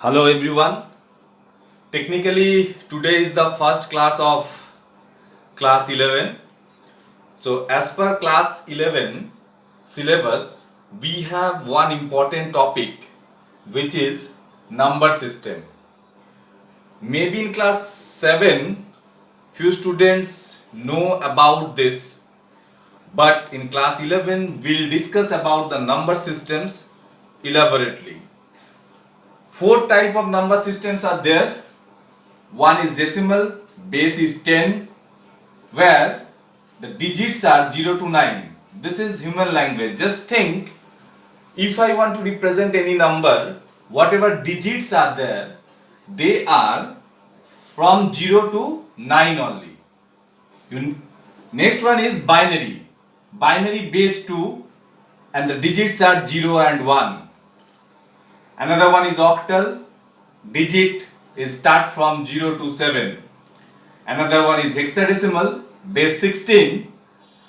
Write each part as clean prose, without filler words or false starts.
Hello everyone. Technically, today is the first class of class 11. So, as per class 11 syllabus, we have one important topic which is number system. Maybe in class 7, few students know about this, but in class 11, we'll discuss about the number systems elaborately. Four type of number systems are there. One is decimal, base is 10, where the digits are 0 to 9. This is human language. Just think, if I want to represent any number, whatever digits are there, they are from 0 to 9 only. Next one is binary. Binary base 2 and the digits are 0 and 1. Another one is octal. Digit is start from 0 to 7. Another one is hexadecimal, base 16,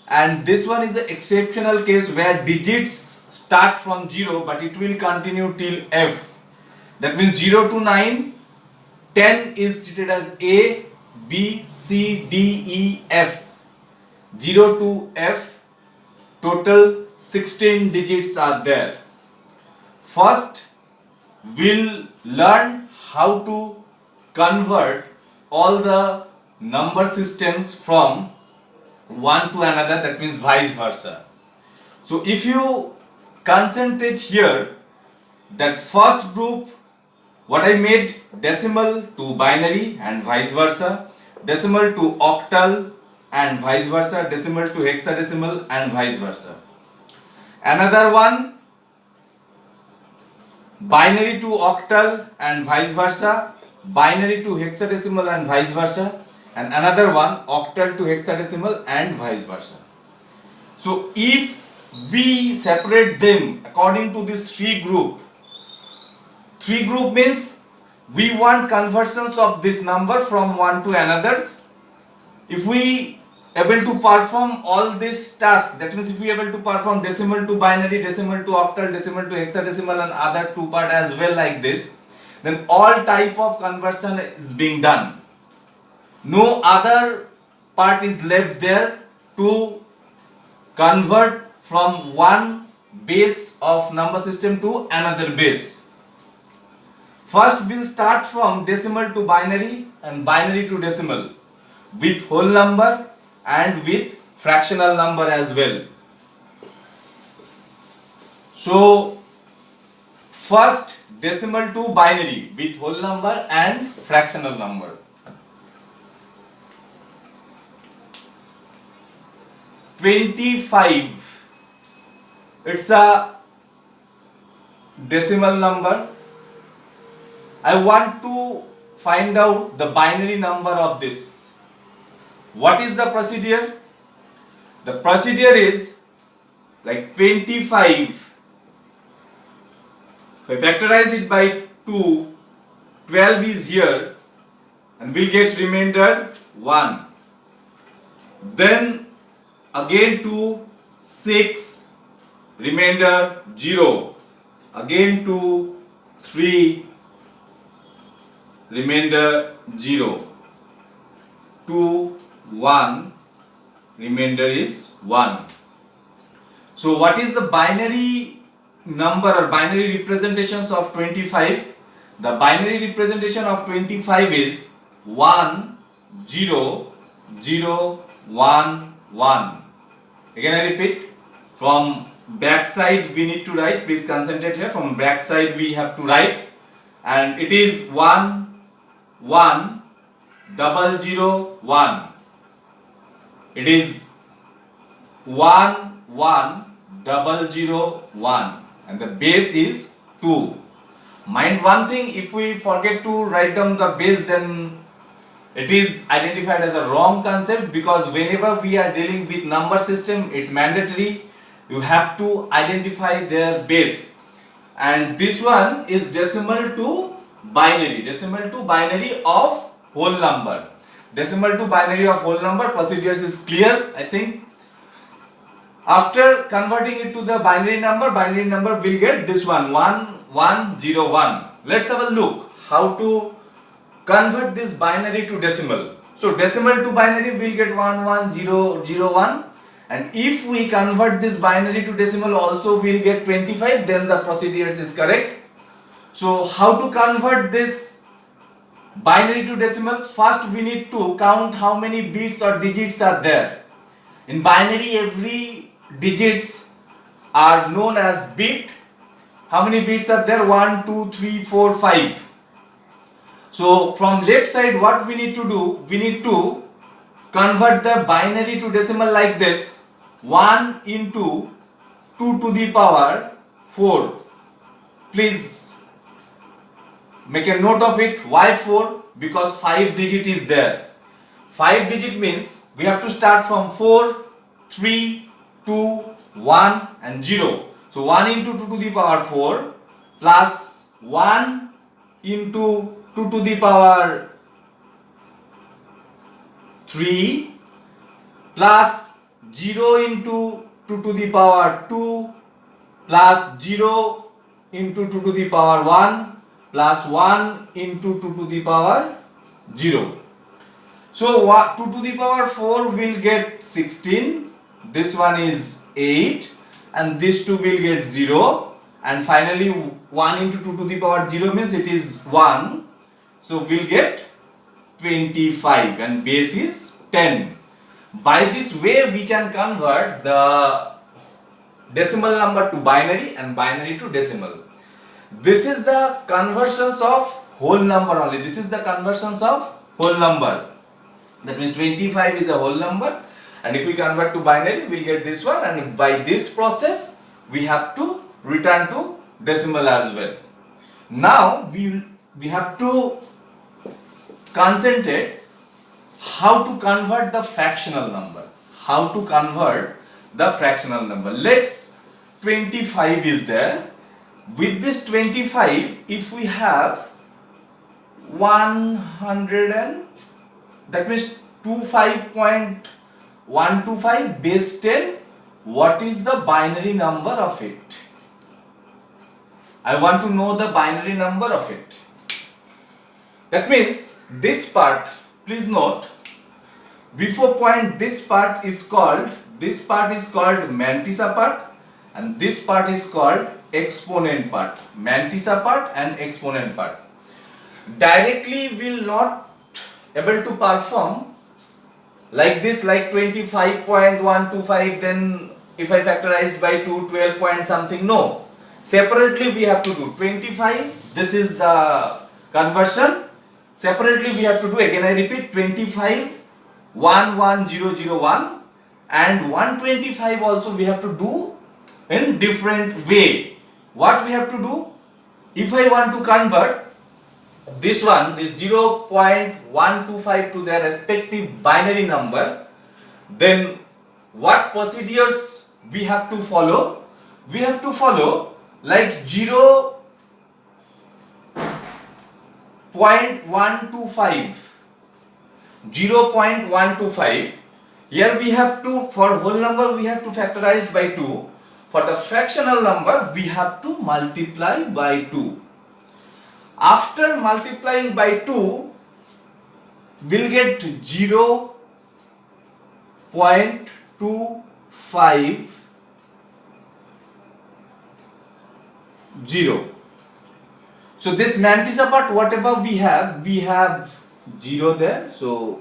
and this one is an exceptional case where digits start from 0 but it will continue till F. That means 0 to 9, 10 is treated as A, B, C, D, E, F. 0 to F, total 16 digits are there. First, we'll learn how to convert all the number systems from one to another, that means vice versa. So if you concentrate here, that first group, what I made, decimal to binary and vice versa, decimal to octal and vice versa, decimal to hexadecimal and vice versa. Another one, binary to octal and vice versa, binary to hexadecimal and vice versa, and another one octal to hexadecimal and vice versa. So if we separate them according to this three group means we want conversions of this number from one to another. If we able to perform all these tasks, that means if we able to perform decimal to binary, decimal to octal, decimal to hexadecimal and other two part as well like this, then all type of conversion is being done. No other part is left there to convert from one base of number system to another base. First we'll start from decimal to binary and binary to decimal with whole number and with fractional number as well. So first decimal to binary with whole number and fractional number. 25, it's a decimal number. I want to find out the binary number of this. What is the procedure? The procedure is like 25. If I factorize it by 2, 12 is here and we'll get remainder 1. Then again 2, 6, remainder 0. Again 2, 3, remainder 0. 2, 1, remainder is 1. So what is the binary number or binary representations of 25? The binary representation of 25 is 1, 0, 0, 1, 1. Again I repeat, from back side we need to write, please concentrate here, from back side we have to write, and it is 1, 1, 0, 0, 1. It is 1, 1, 0, 0, 1, and the base is 2. Mind one thing, if we forget to write down the base, then it is identified as a wrong concept, because whenever we are dealing with number system, it's mandatory you have to identify their base. And this one is decimal to binary, decimal to binary of whole number. Decimal to binary of whole number procedures is clear, I think. After converting it to the binary number will get this one, 1, 1, 0, 1. Let's have a look. how to convert this binary to decimal. So decimal to binary we'll get 11001, and if we convert this binary to decimal also we'll get 25, then the procedure is correct. So how to convert this binary to decimal? First we need to count how many bits or digits are there. In binary every digits are known as bit. How many bits are there? 1, 2, 3, 4, 5. So from left side what we need to do? We need to convert the binary to decimal like this. 1 into 2 to the power 4. Please make a note of it. Why 4? Because 5 digit is there. 5 digit means we have to start from 4, 3, 2, 1 and 0. So 1 into 2 to the power 4 plus 1 into 2 to the power 3 plus 0 into 2 to the power 2 plus 0 into 2 to the power 1 plus 1 into 2 to the power 0. So 2 to the power 4 will get 16, this one is 8 and this 2 will get 0, and finally 1 into 2 to the power 0 means it is 1. So we'll get 25 and base is 10. By this way we can convert the decimal number to binary and binary to decimal. This is the conversions of whole number only. This is the conversions of whole number. That means 25 is a whole number, and if we convert to binary we'll get this one, and by this process we have to return to decimal as well. Now we have to concentrate how to convert the fractional number. How to convert the fractional number. Let's 25 is there. With this 25, if we have 100 and that means 25.125 base 10, what is the binary number of it? I want to know the binary number of it. That means this part, please note, before point this part is called mantissa part, and this part is called exponent part. Mantissa part and exponent part. Directly will not able to perform like this, like 25.125, then if I factorized by 2, 12 point something. No, separately we have to do 25. This is the conversion. Separately we have to do, again I repeat, 25 11001 and 125 also we have to do in different way. What we have to do? If I want to convert this 0.125 to their respective binary number, then what procedures we have to follow? We have to follow like 0.125. Here we have to, for whole number we have to factorize by 2. For the fractional number we have to multiply by 2. After multiplying by 2, we'll get 0.250. So this mantissa part, whatever we have 0 there, so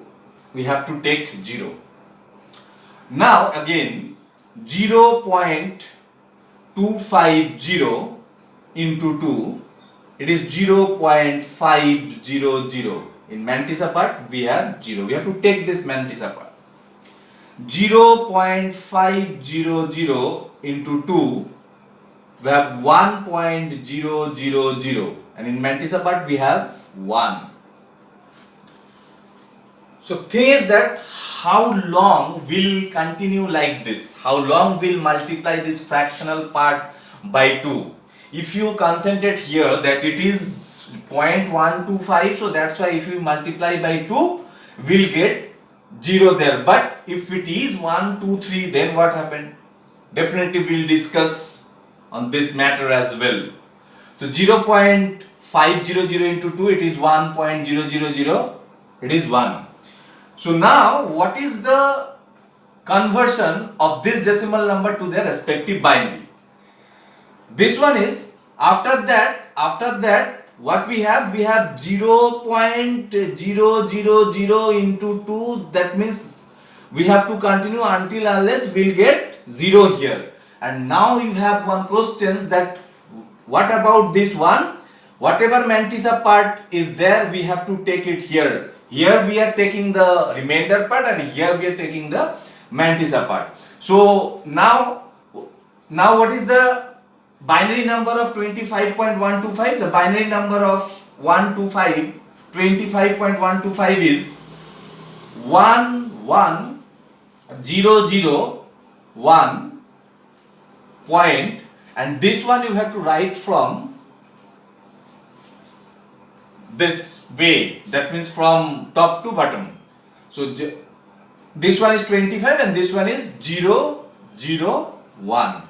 we have to take 0. Now again 0.250 into 2, it is 0.500. In mantissa part we have 0. We have to take this mantissa part. 0.500 into 2, we have 1.000, and in mantissa part we have 1. So thing is that how long will continue like this? How long will multiply this fractional part by 2? If you concentrate here that it is 0.125, so that's why if you multiply by 2, we'll get 0 there. But if it is 1, 2, 3, then what happened? Definitely we'll discuss on this matter as well. So 0.500 500 into 2, it is 1.000, it is 1. So now what is the conversion of this decimal number to their respective binary? This one is, after that what we have 0.000 into 2, that means we have to continue until unless we'll get 0 here. And now you have one question, that what about this one? Whatever mantissa part is there, we have to take it here. Here we are taking the remainder part, and here we are taking the mantissa part. So now what is the binary number of 25.125? The binary number of 25.125 is 11001 point, and this one you have to write from this way, that means from top to bottom. So this one is 25 and this one is 001.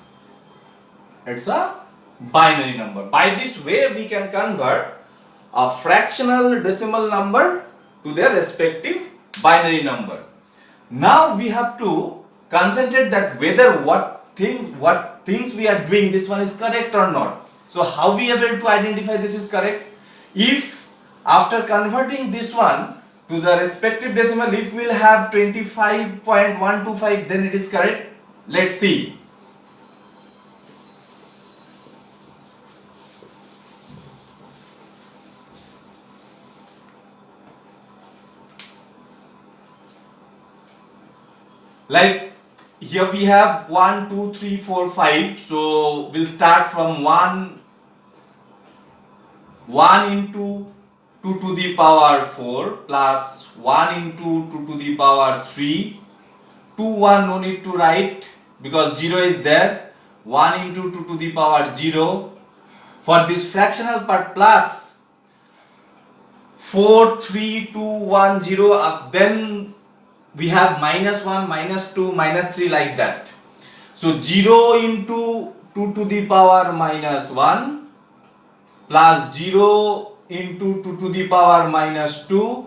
It's a binary number. By this way we can convert a fractional decimal number to their respective binary number. Now we have to concentrate that whether what things we are doing, this one is correct or not. So how we are able to identify this is correct? If after converting this one to the respective decimal, if we will have 25.125, then it is correct. Let's see. Like here we have 1, 2, 3, 4, 5. So we'll start from 1 into 2 to the power 4 plus 1 into 2 to the power 3. 2, 1 no need to write because 0 is there. 1 into 2 to the power 0. For this fractional part plus 4, 3, 2, 1, 0. Then we have minus 1, minus 2, minus 3 like that. So 0 into 2 to the power minus 1 plus 0 into 2 to the power minus 2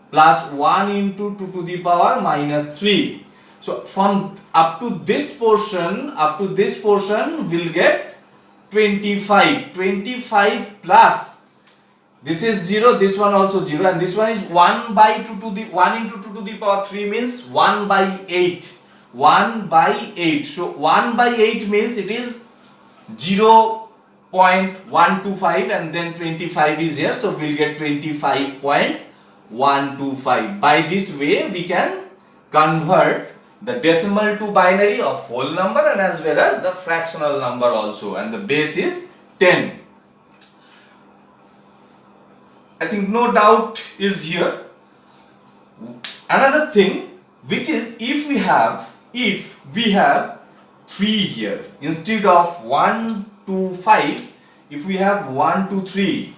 plus 1 into 2 to the power minus 3. So from up to this portion we'll get 25. 25 plus, this is 0, this one also 0, and this one is 1 by 2 to the 1 into 2 to the power 3 means 1 by 8. 1 by 8. So 1 by 8 means it is 0.125 and then 25 is here, so we'll get 25.125. By this way we can convert the decimal to binary of whole number and as well as the fractional number also, and the base is 10. I think no doubt is here. Another thing, which is if we have 3 here instead of 1 to 5, if we have 1 to 3,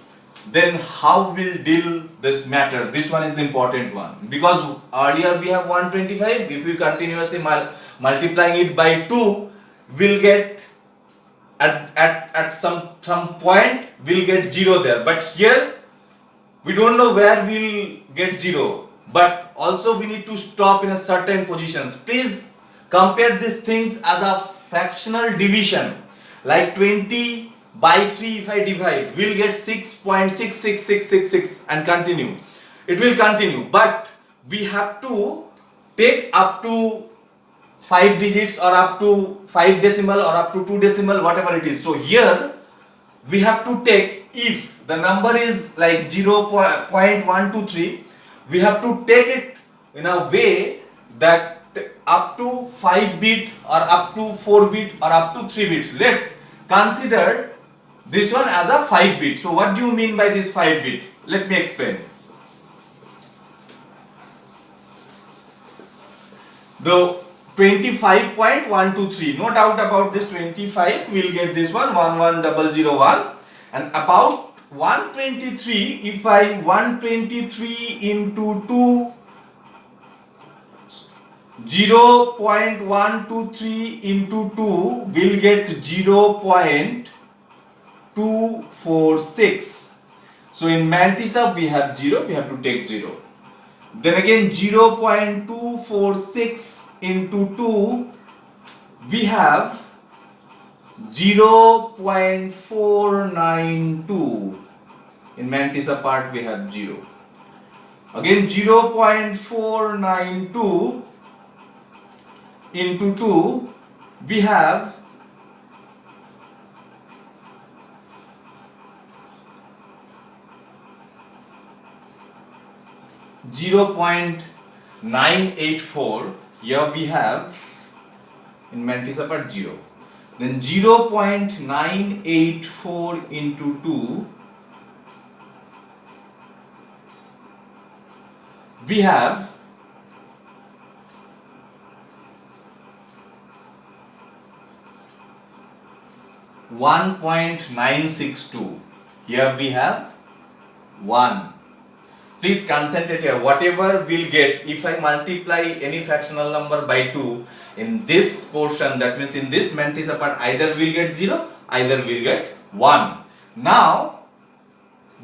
then how will deal this matter? This one is the important one, because earlier we have 125. If we continuously multiplying it by 2, we'll get at some point we'll get 0 there, but here we don't know where we'll get 0, but also we need to stop in a certain positions. Please compare these things as a fractional division. Like 20 by 3 if I divide, we'll get 6.66666 and continue. It will continue, but we have to take up to 5 digits or up to 5 decimal or up to 2 decimal, whatever it is. So here we have to take, if the number is like 0.123, we have to take it in a way that up to 5 bit or up to 4 bit or up to 3 bit. Let's consider this one as a 5 bit. So what do you mean by this 5 bit? Let me explain. The 25.123, no doubt about this 25, we'll get this one 11001, and about 123, if I 123 into 2, 0.123 into 2 will get 0.246. So in Mantissa we have 0, we have to take 0. Then again 0.246 into 2, we have 0.492. In Mantissa part we have 0. Again 0.492 into 2, we have 0.984. Here we have in Mantissa part 0. Then 0.984 into 2, we have 1.962. Here we have 1. Please concentrate here. Whatever we'll get, if I multiply any fractional number by 2 in this portion, that means in this Mantissa part, either we'll get 0, either we'll get 1. Now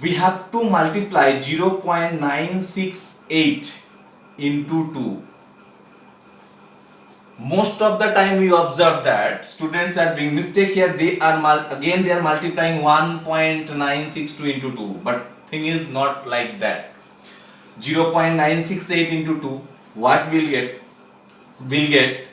we have to multiply 0.968 into 2. Most of the time we observe that students are doing mistake here. They are multiplying 1.962 into 2, but thing is not like that. 0.968 into 2, what we'll get? We'll get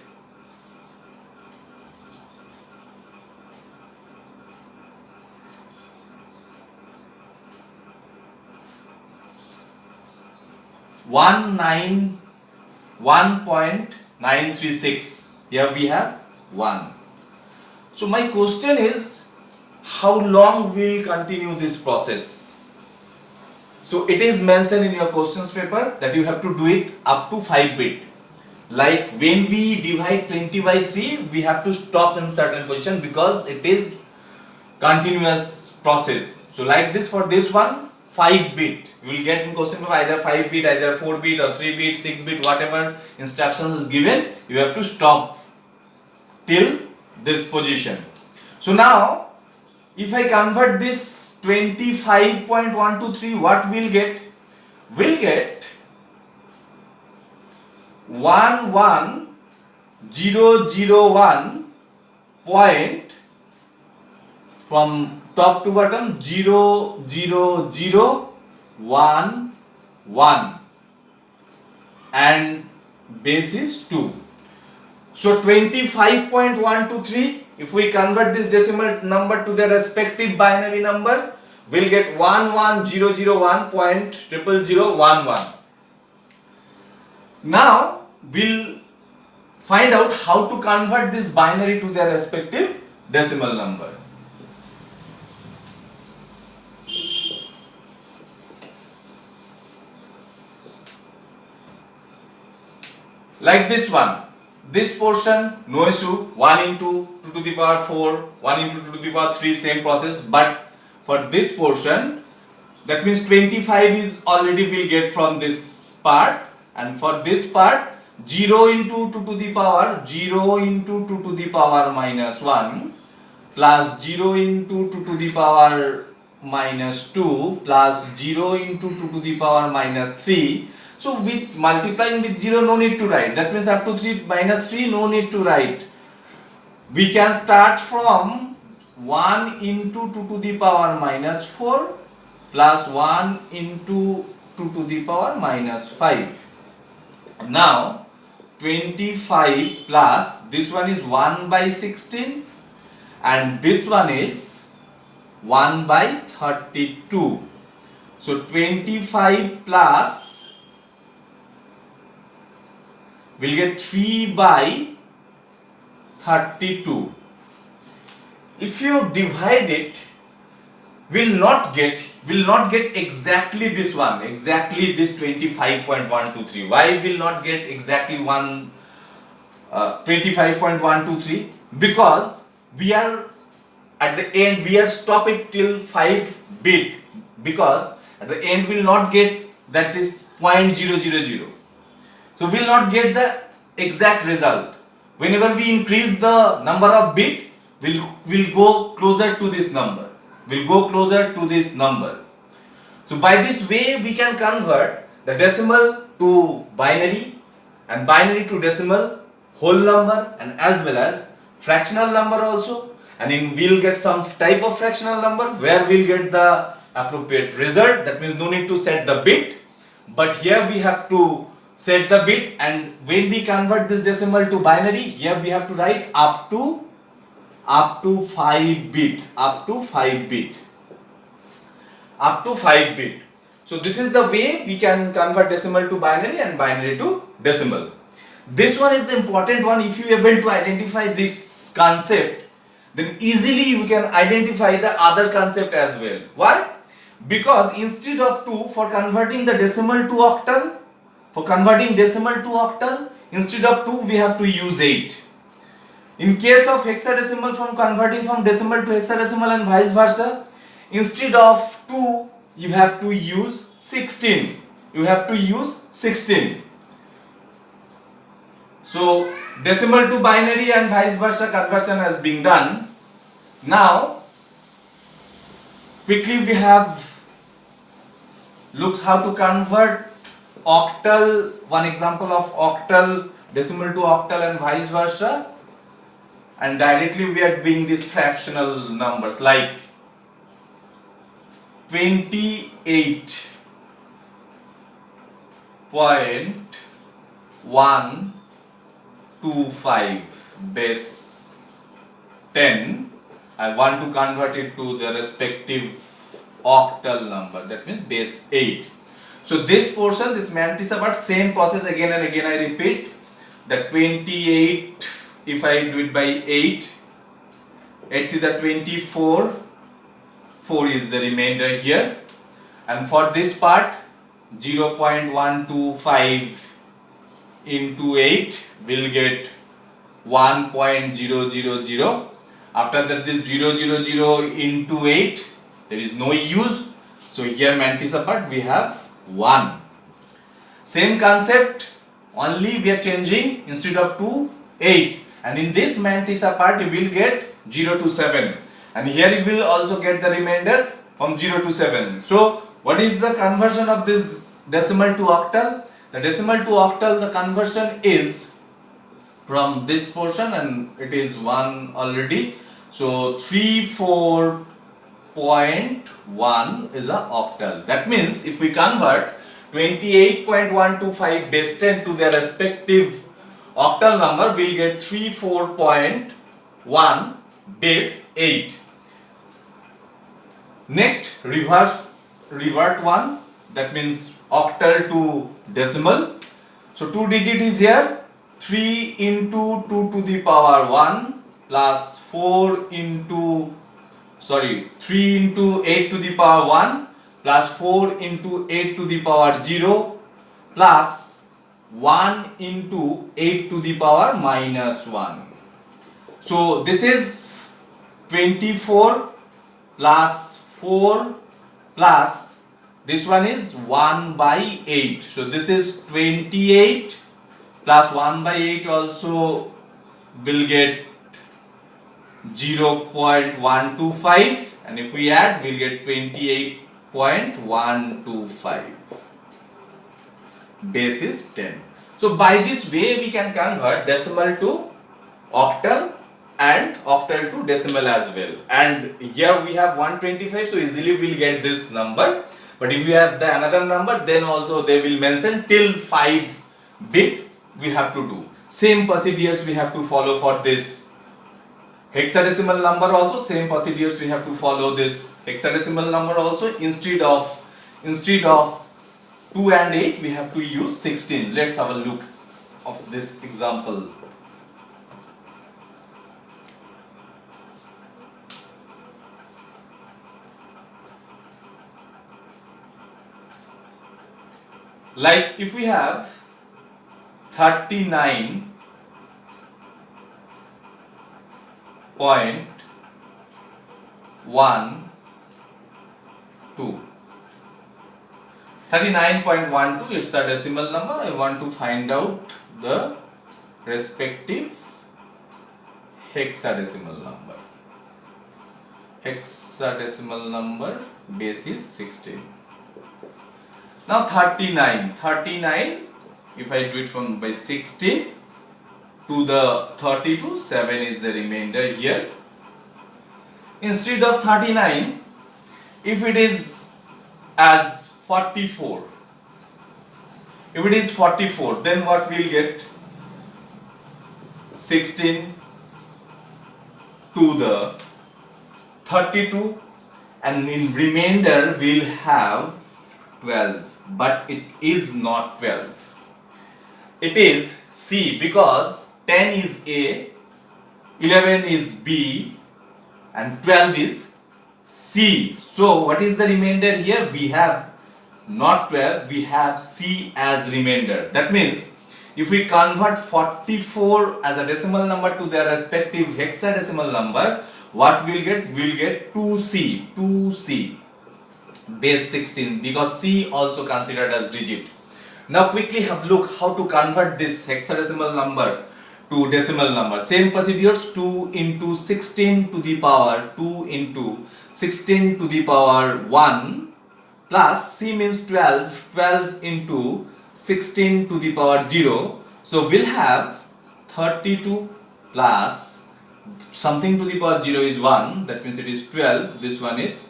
1.936. Here we have 1. So my question is, how long will continue this process? So it is mentioned in your questions paper that you have to do it up to 5 bit. Like when we divide 20 by 3, we have to stop in certain position because it is continuous process. So like this, for this one, 5 bit. You will get in question paper either 5 bit, either 4 bit or 3 bit, 6 bit, whatever instructions is given, you have to stop till this position. So now, if I convert this 25.123, what we'll get? We'll get 11001 point from top to bottom 00011 and base is 2. So 25.123, if we convert this decimal number to the respective binary number, we'll get 11001.00011. Now we'll find out how to convert this binary to their respective decimal number. Like this one. This portion, no issue, 1 into 2 to the power 4, 1 into 2 to the power 3, same process. But for this portion, that means 25 is already we'll get from this part. And for this part, 0 into 2 to the power, 0 into 2 to the power minus 1 plus 0 into 2 to the power minus 2 plus 0 into 2 to the power minus 3. So with multiplying with 0, no need to write. That means up to 3 minus 3, no need to write. We can start from 1 into 2 to the power minus 4 plus 1 into 2 to the power minus 5. Now 25 plus this one is 1 by 16 and this one is 1 by 32. So 25 plus we'll get 3 by 32. If you divide it, will not get exactly this one, exactly this 25.123. Why will not get exactly 25.123? Because we are at the end, we are stop it till 5 bit, because at the end will not get, that is 0.000. So we will not get the exact result. Whenever we increase the number of bit, we'll go closer to this number. We'll go closer to this number. So by this way we can convert the decimal to binary and binary to decimal, whole number, and as well as fractional number also. And in we'll get some type of fractional number where we'll get the appropriate result. That means no need to set the bit, but here we have to set the bit, and when we convert this decimal to binary, here we have to write up to 5 bit, up to 5 bit. So this is the way we can convert decimal to binary and binary to decimal. This one is the important one. If you are able to identify this concept, then easily you can identify the other concept as well. Why? Because instead of 2, for converting the decimal to octal, instead of 2 we have to use 8. In case of hexadecimal, from converting from decimal to hexadecimal and vice versa, instead of 2 you have to use 16. So decimal to binary and vice versa conversion has been done. Now quickly we have looked how to convert octal, one example of octal, decimal to octal and vice versa, and directly we are doing these fractional numbers like 28.125 base 10. I want to convert it to the respective octal number, that means base 8. So this portion, this mantis apart, same process again and again I repeat. The 28, if I do it by 8 is the 24, 4 is the remainder here, and for this part 0.125 into 8 will get 1.000. After that, this 000 into 8, there is no use, so here mantis apart we have 1. Same concept, only we are changing, instead of 2, 8, and in this mantis apart you will get 0 to 7, and here you will also get the remainder from 0 to 7. So what is the conversion of this decimal to octal? The decimal to octal, the conversion is from this portion, and it is 1 already, so 34.1 is a octal. That means if we convert 28.125 base 10 to their respective octal number, we'll get 34.1 base 8. Next, revert one, that means octal to decimal. So 2 digit is here, 3 into 2 to the power 1 plus 3 into 8 to the power 1 plus 4 into 8 to the power 0 plus 1 into 8 to the power minus 1. So this is 24 plus 4 plus this one is 1 by 8. So this is 28 plus 1 by 8 also will get 0.125, and if we add we'll get 28.125. Base is 10. So by this way we can convert decimal to octal and octal to decimal as well. And here we have 125, so easily we'll get this number. But if you have the another number, then also they will mention till 5 bit we have to do. Same procedures we have to follow for this hexadecimal number also. Same procedures we have to follow this hexadecimal number also. Instead of 2 and 8 we have to use 16. Let's have a look of this example. Like if we have 39.12. 39.12, it's a decimal number. I want to find out the respective hexadecimal number. Hexadecimal number base is 16. Now 39, if I do it from by 16 to the 32, 7 is the remainder here. Instead of 39, if it is as 44, if it is 44, then what we'll get? 16 to the 32, and in remainder we'll have 12, but it is not 12. It is C, because 10 is A, 11 is B, and 12 is C. So what is the remainder here? We have not 12, we have C as remainder. That means if we convert 44 as a decimal number to their respective hexadecimal number, what we'll get? We'll get 2C base 16, because C also considered as digit. Now quickly have look how to convert this hexadecimal number to decimal number. Same procedures, 2 into 16 to the power 2 into 16 to the power 1 plus C means 12 into 16 to the power 0. So we'll have 32 plus something to the power 0 is 1, that means it is 12. This one is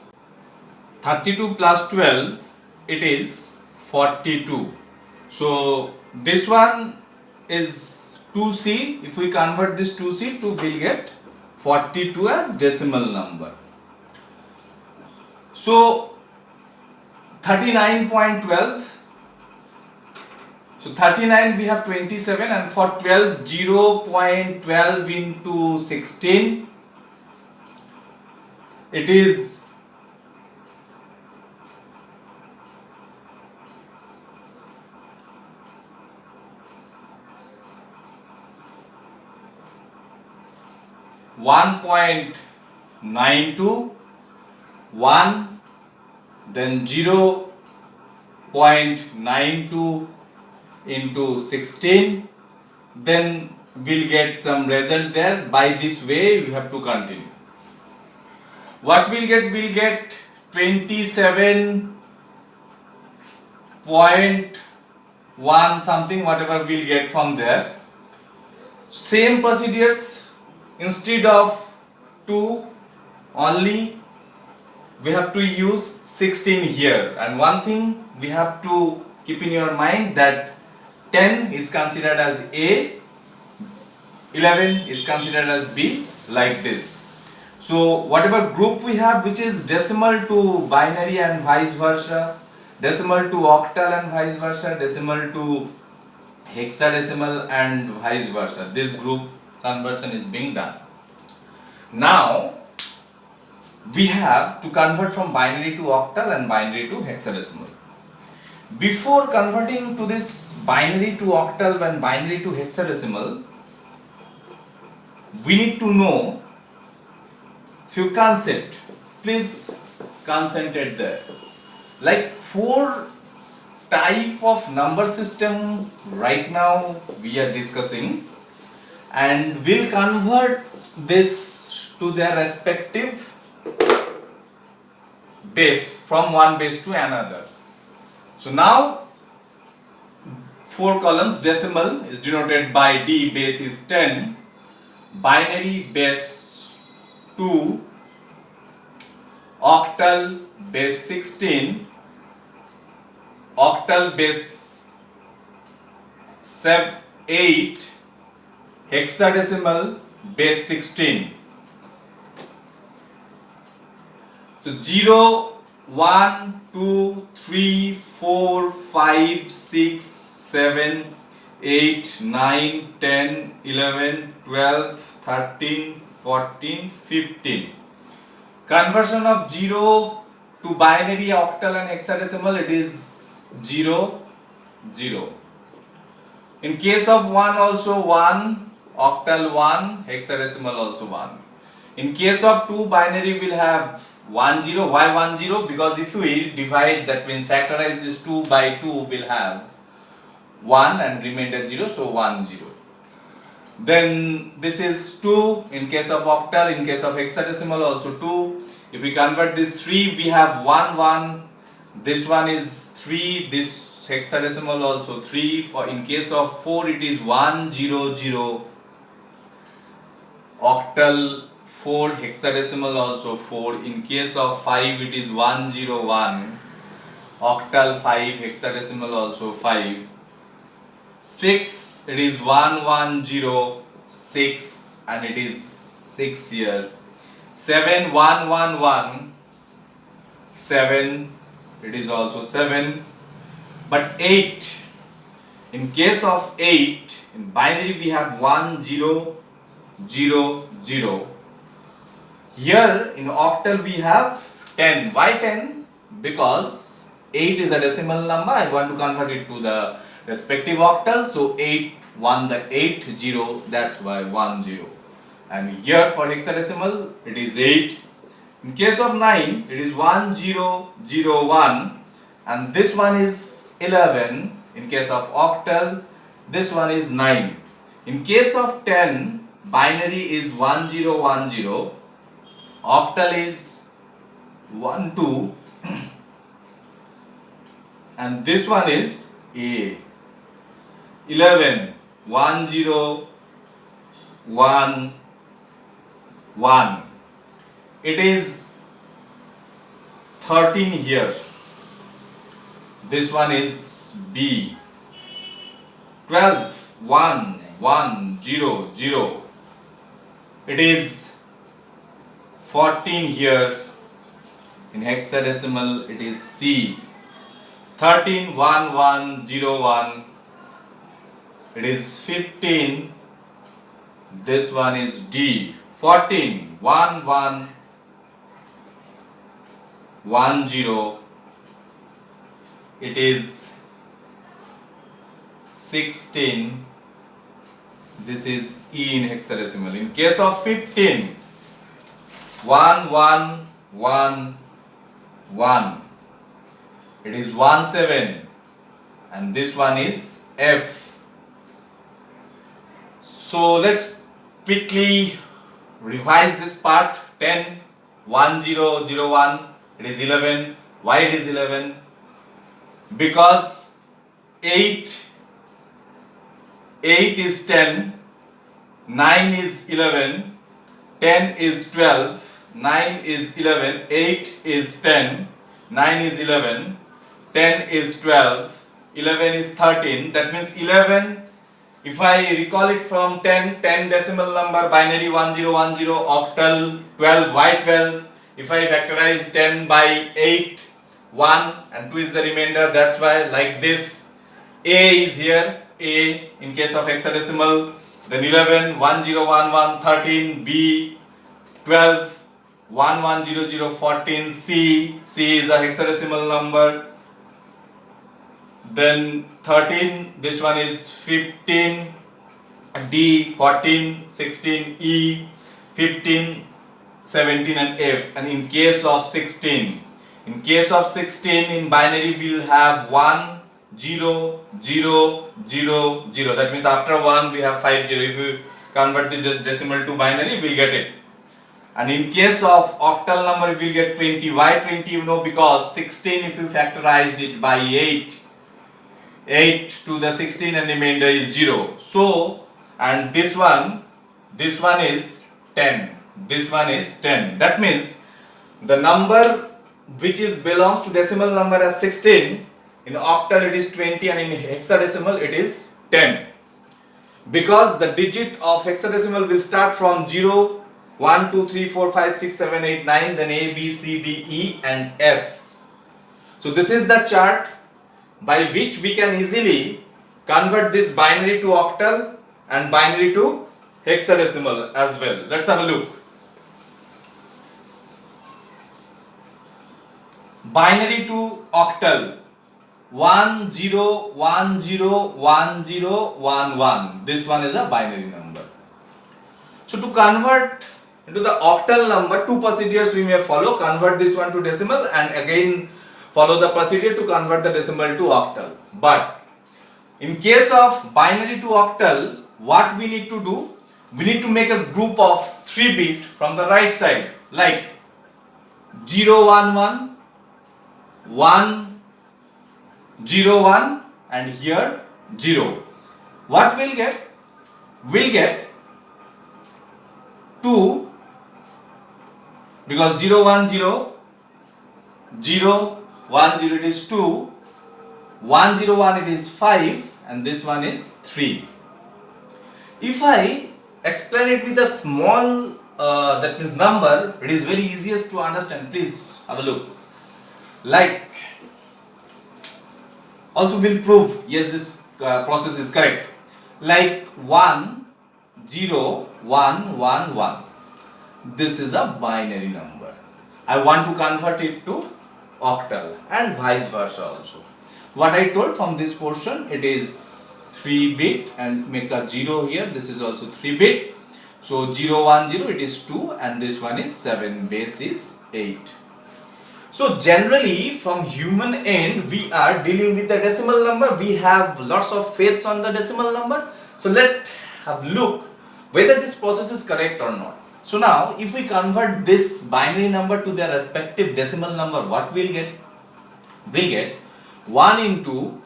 32 plus 12, it is 42. So this one is 2C. If we convert this 2C to, we'll get 42 as decimal number. So 39.12. So 39 we have 27, and for 12, 0.12 into 16, it is 1.92, 1, then 0.92 into 16, then we'll get some result there. By this way you have to continue. What we'll get? We'll get 27.1 something, whatever we'll get from there. Same procedures, instead of 2 only we have to use 16 here. And one thing we have to keep in your mind, that 10 is considered as A, 11 is considered as B, like this. So whatever group we have which is decimal to binary and vice versa, decimal to octal and vice versa, decimal to hexadecimal and vice versa, this group conversion is being done. Now we have to convert from binary to octal and binary to hexadecimal. Before converting to this binary to octal and binary to hexadecimal, we need to know few concepts. Please concentrate there. Like 4 type of number system right now we are discussing, and we'll convert this to their respective base, from one base to another. So now 4 columns, decimal is denoted by D, base is 10, binary base 2, octal base 16, octal base 8, hexadecimal base 16. So 0, 1, 2, 3, 4, 5, 6, 7, 8, 9, 10, 11, 12, 13, 14, 15. Conversion of 0 to binary, octal and hexadecimal, it is 0, 0. In case of 1 also 1, octal 1, hexadecimal also 1. In case of 2, binary will have 1, 0. Why 1, 0? Because if we divide, that means factorize this 2 by 2, will have 1 and remainder 0, so 1, 0. Then this is 2 in case of octal, in case of hexadecimal also 2. If we convert this 3, we have 1, 1. This one is 3, this hexadecimal also 3. For in case of 4 it is 100. Octal 4, hexadecimal also 4. In case of 5 it is 101. Octal 5, hexadecimal also 5. 6 it is 1106 and it is 6 here. 7 111 7 it is also 7. But 8, in case of 8 in binary we have 1000. Here in octal we have 10. Why 10? Because 8 is a decimal number. I want to convert it to the respective octal. So 8 1 the 80, that's why 10. And here for hexadecimal it is 8. In case of 9 it is 1001 and this one is 11. In case of octal this one is 9. In case of 10 binary is 1010, octal is 12 and this one is A. 11 1011, it is 13 here. This one is B. 12 1100, it is 14 here. In hexadecimal it is C. 13 1101, it is 15. This one is D. 14 1110, it is 16. This is E in hexadecimal. In case of 15 1111, it is 17 and this one is F. So let's quickly revise this part. 10 1001, it is 11. Why it is 11? Because 8 is 10, 9 is 11, 10 is 12, 9 is 11, 8 is 10, 9 is 11, 10 is 12, 11 is 13. That means 11, if I recall it from 10 decimal number, binary 1010, octal 12, why 12? If I factorize 10 by 8, 1 and 2 is the remainder, that's why like this. A is here, A in case of hexadecimal, then 11 1011 13, B 12 1100 14, C is a hexadecimal number, then 13, this one is 15, D 14, 16, E 15, 17 and F. And in case of 16, in binary we will have 1 0 0 0 0. That means after 1 we have 5 0. If you convert this decimal to binary, we will get it. And in case of octal number, we will get 20. Why 20? You know, because 16 if you factorized it by 8 to the 16 and remainder is 0. So, and this one is 10. This one is 10. That means the number which belongs to decimal number as 16, in octal it is 20 and in hexadecimal it is 10. Because the digit of hexadecimal will start from 0, 1, 2, 3, 4, 5, 6, 7, 8, 9, then A, B, C, D, E and F. So this is the chart by which we can easily convert this binary to octal and binary to hexadecimal as well. Let's have a look. Binary to octal 10 10 10 11. This one is a binary number. So to convert into the octal number, two procedures we may follow. Convert this one to decimal and again follow the procedure to convert the decimal to octal. But in case of binary to octal, what we need to do? We need to make a group of 3 bit from the right side, like 0 1 1, 1 0 1 and here 0. What we'll get? We'll get 2, because 0 1 0, 0 1 0 it is 2, 1 0 1 it is 5, and this one is 3. If I explain it with a small that means number, it is very easiest to understand. Please have a look. Like, also will prove yes this process is correct. Like 1 0 1 1 1. This is a binary number. I want to convert it to octal and vice versa also. What I told, from this portion it is 3 bit and make a 0 here. This is also 3 bit. So 0 1 0 it is 2 and this one is 7, base is 8. So generally from human end we are dealing with the decimal number. We have lots of faiths on the decimal number. So let's have a look whether this process is correct or not. So now if we convert this binary number to their respective decimal number, what we'll get? We'll get 1 into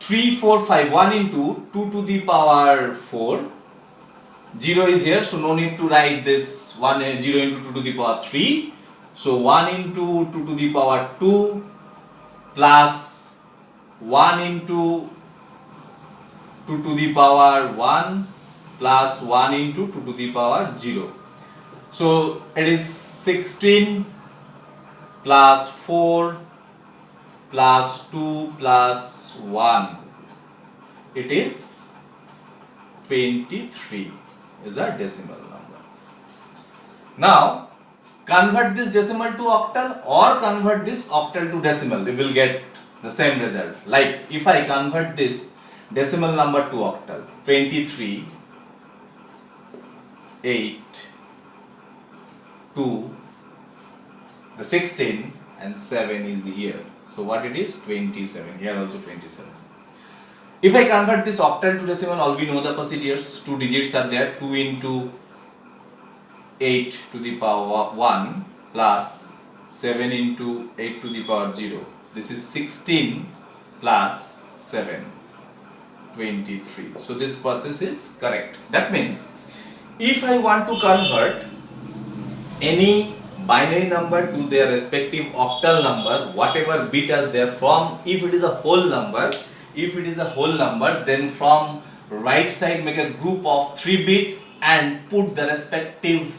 3 4 5, 1 into 2 to the power 4. 0 is here, so no need to write this 0 into 2 to the power 3. So 1 into 2 to the power 2 plus 1 into 2 to the power 1 plus 1 into 2 to the power 0. So it is 16 plus 4 plus 2 plus 1. It is 23 is a decimal number. Now convert this decimal to octal or convert this octal to decimal, we will get the same result. Like if I convert this decimal number to octal, 23 8 2, the 16 and 7 is here. So what it is? 27. Here also 27. If I convert this octal to decimal, all we know the procedures. 2 digits are there. 2 into 8 to the power 1 plus 7 into 8 to the power 0. This is 16 plus 7, 23. So this process is correct. That means if I want to convert any binary number to their respective octal number, whatever bit are there, from, if it is a whole number, then from right side make a group of 3 bit and put the respective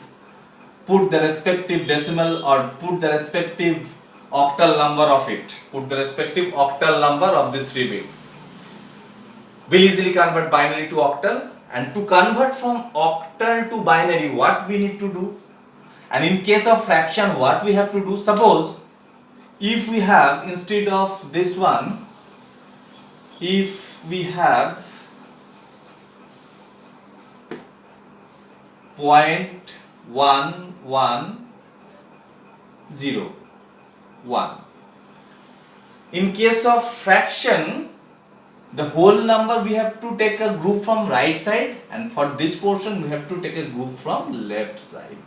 decimal or put the respective octal number of it. Put the respective octal number of this 3 bit. We'll easily convert binary to octal. And to convert from octal to binary, what we need to do? And in case of fraction, what we have to do? Suppose if we have, instead of this one, if we have 0.1101. In case of fraction, the whole number we have to take a group from right side, and for this portion we have to take a group from left side.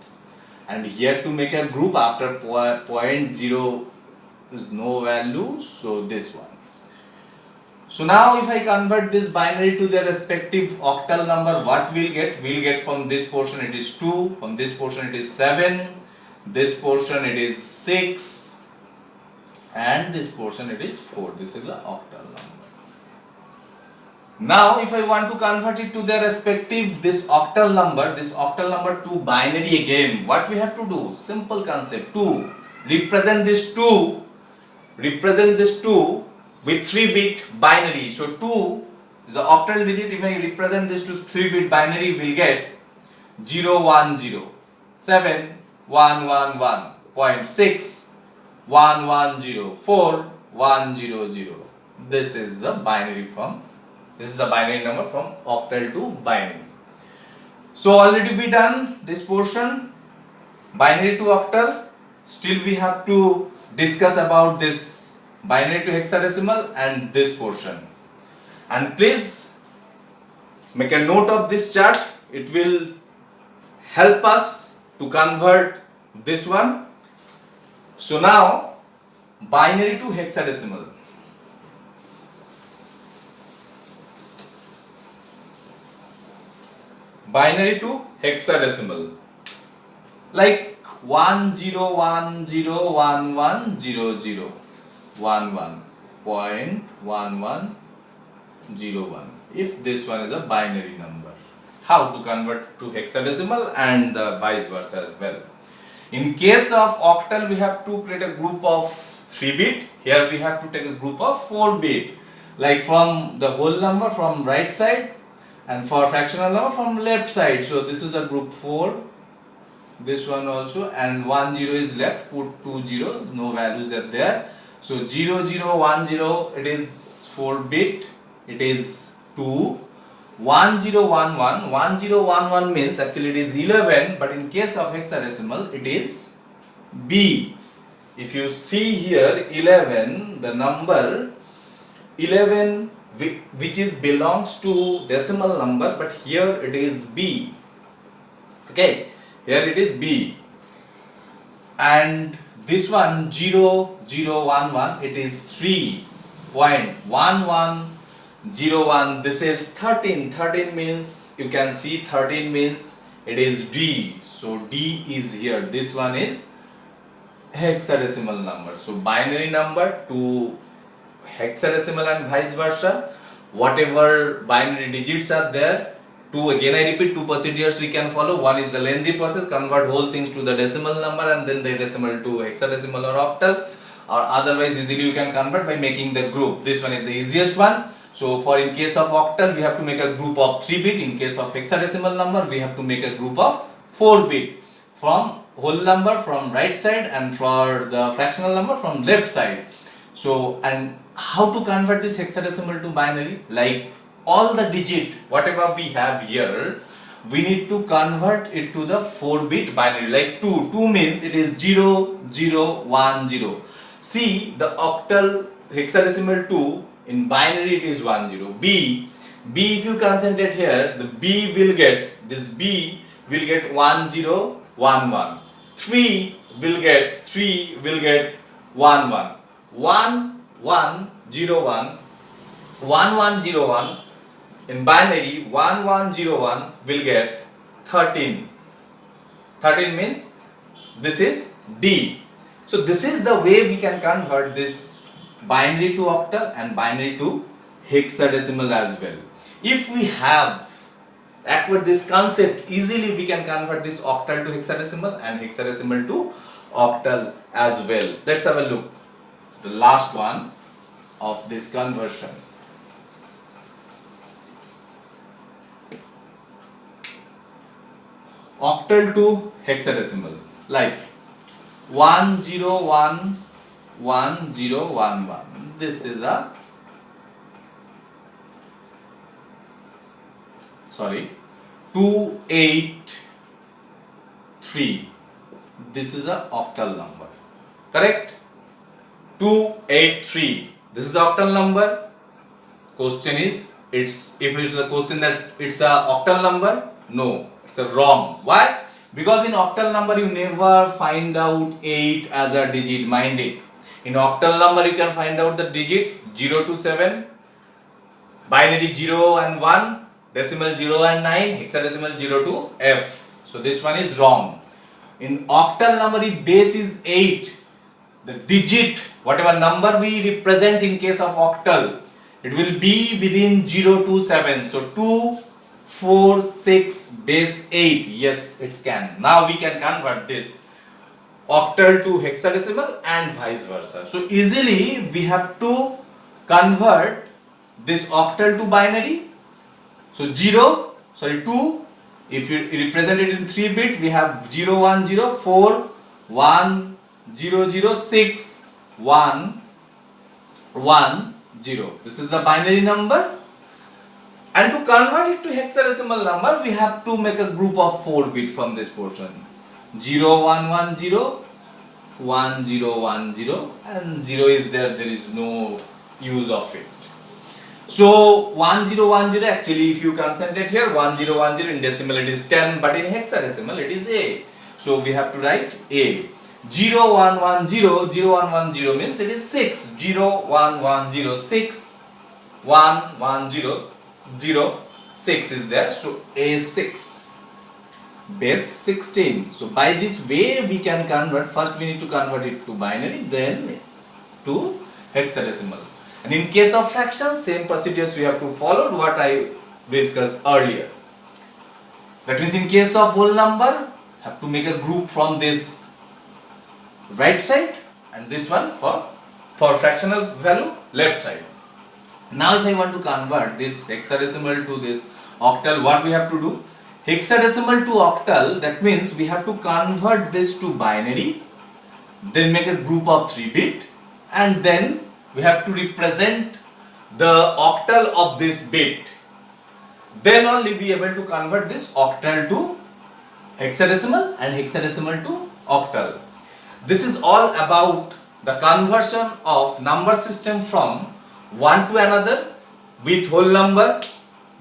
And here to make a group after point 0 is no value, so this one. So now if I convert this binary to their respective octal number, what we'll get? We'll get from this portion it is 2, from this portion it is 7, this portion it is 6, and this portion it is 4. This is the octal number. Now if I want to convert it to their respective this octal number to binary again, what we have to do? Simple concept. 2, represent this 2 with 3 bit binary. So 2 is an octal digit. If I represent this to 3 bit binary, we'll get 0 1 0, 7 1 1 1, 0.6 1 1 0, 4 1 0 0. This is the binary number from octal to binary. So already we done this portion, binary to octal. Still we have to discuss about this binary to hexadecimal and this portion. And please make a note of this chart. It will help us to convert this one. So now binary to hexadecimal. binary to hexadecimal, like 10110011.1101. If this one is a binary number, how to convert to hexadecimal and the vice versa as well. In case of octal, we have to create a group of 3 bit. Here we have to take a group of 4 bit, like from the whole number from right side, and for fractional number from left side. So this is a group 4, this one also, and 10 is left, put 2 zeros, no values are there. So 0010, it is 4 bit, it is 2. 1011 means actually it is 11, but in case of hexadecimal it is B. If you see here 11, the number 11 which is belongs to decimal number, but here it is B. Okay, here it is B. And this one 0011, it is 3.1101. This is 13. 13 means, you can see 13 means it is D. So D is here. This one is hexadecimal number. So binary number to hexadecimal and vice versa. Whatever binary digits are there, two, again I repeat, two procedures we can follow. One is the lengthy process, convert whole things to the decimal number and then the decimal to hexadecimal or octal, or otherwise easily you can convert by making the group. This one is the easiest one. So for in case of octal we have to make a group of 3 bit, in case of hexadecimal number we have to make a group of 4 bit, from whole number from right side and for the fractional number from left side. So, and how to convert this hexadecimal to binary? Like all the digit whatever we have here, we need to convert it to the 4 bit binary. Like 2 means it is 0010. See, the octal hexadecimal 2 in binary it is 10. B if you concentrate here, the B will get 1011. 3 will get 11. 1101 in binary, 1101 will get 13. 13 means this is D. So this is the way we can convert this binary to octal and binary to hexadecimal as well. If we have acquired this concept, easily we can convert this octal to hexadecimal and hexadecimal to octal as well. Let's have a look. The last one of this conversion. Octal to hexadecimal, like 1011. This is a 283. This is a octal number, correct? 283. This is the octal number. Question is, if it's a question that it's a octal number, no, it's a wrong. Why? Because in octal number you never find out 8 as a digit, mind it. In octal number you can find out the digit 0 to 7, binary 0 and 1, decimal 0 and 9, hexadecimal 0 to F. So this one is wrong. In octal number the base is 8. The digit, whatever number we represent in case of octal, it will be within 0 to 7. So 2, 4, 6, base 8. Yes, it can. Now we can convert this octal to hexadecimal and vice versa. So easily we have to convert this octal to binary. So 2, if you represent it in 3 bit, we have 0, 1, 0, 4, 1, 0, 0, 6, 1, 1, 0. This is the binary number. And to convert it to hexadecimal number, we have to make a group of 4 bit from this portion. 0, 1, 1, 0, 1, 0, 1, 0, and 0 is there is no use of it. So 1, 0, 1, 0, actually if you concentrate here, 1, 0, 1, 0 in decimal it is 10, but in hexadecimal it is A. So we have to write A. 0, 1, 1, 0, 0, 1, 1, 0 means it is 6. 0, 1, 1, 0, 6, 1, 1, 0, 0, 6 is there, so A6 base 16. So by this way we can convert. First we need to convert it to binary, then to hexadecimal. And in case of fraction, same procedures we have to follow what I discussed earlier. That means in case of whole number, have to make a group from this right side and this one for fractional value left side. Now if I want to convert this hexadecimal to this octal, what we have to do? Hexadecimal to octal, that means we have to convert this to binary, then make a group of 3-bit, and then we have to represent the octal of this bit. Then only be able to convert this octal to hexadecimal and hexadecimal to octal. This is all about the conversion of number system from one to another, with whole number,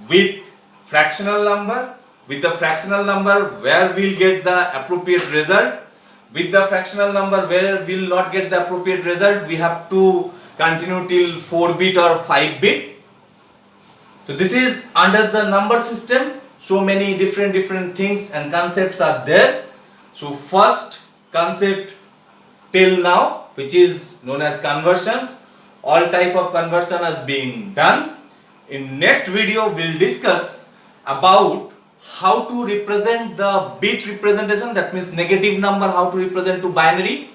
with fractional number, with the fractional number where we'll get the appropriate result, with the fractional number where we'll not get the appropriate result, we have to continue till 4-bit or 5-bit. So this is under the number system. So many different things and concepts are there. So first concept till now, which is known as conversions, all type of conversion is being done. In next video we'll discuss about how to represent the bit representation, that means negative number, how to represent to binary,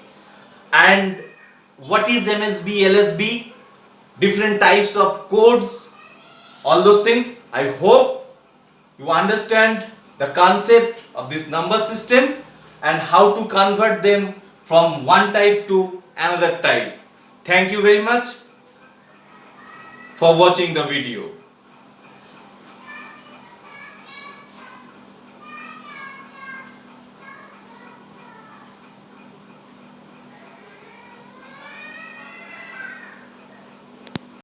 and what is MSB, LSB, different types of codes, all those things. I hope you understand the concept of this number system and how to convert them from one type to another type. Thank you very much for watching the video.